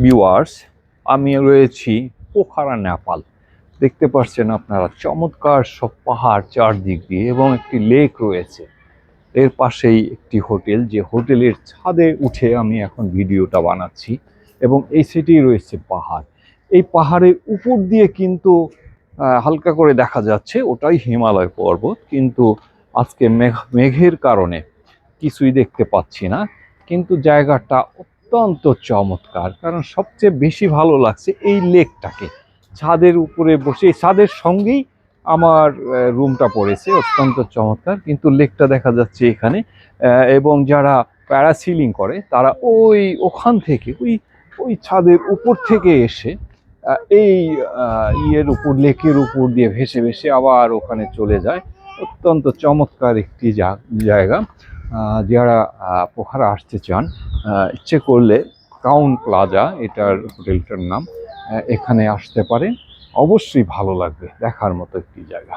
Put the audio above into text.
Viewers, আমি রয়েছি পোখারা, নেপাল। দেখতে পাচ্ছেন আপনারা চমৎকার সব পাহাড় চারদিক দিয়ে এবং একটি লেক রয়েছে। এর পাশেই একটি হোটেল, যে হোটেলের ছাদে উঠে আমি এখন ভিডিওটা বানাচ্ছি এবং এই সাইডেই রয়েছে পাহাড়। এই পাহাড়ের উপর দিয়ে কিন্তু হালকা করে দেখা যাচ্ছে ওটাই হিমালয় পর্বত, কিন্তু আজকে মেঘের কারণে কিছুই দেখতে পাচ্ছি না। কিন্তু জায়গাটা অত্যন্ত চমৎকার, কারণ সবচেয়ে বেশি ভালো লাগছে এই লেকটাকে। ছাদের উপরে বসে, ছাদের সঙ্গেই আমার রুমটা পড়েছে, অত্যন্ত চমৎকার। কিন্তু লেকটা দেখা যাচ্ছে এখানে, এবং যারা প্যারাসিলিং করে তারা ওখান থেকে ওই ছাদের উপর থেকে এসে এই ইয়ের উপর, লেকের উপর দিয়ে ভেসে ভেসে আবার ওখানে চলে যায়। অত্যন্ত চমৎকার একটি জায়গা। যারা পোখারা আসতে চান, ইচ্ছে করলে ক্রাউন প্লাজা এটার হোটেলটার নাম, এখানে আসতে পারেন। অবশ্যই ভালো লাগবে, দেখার মতো একটি জায়গা।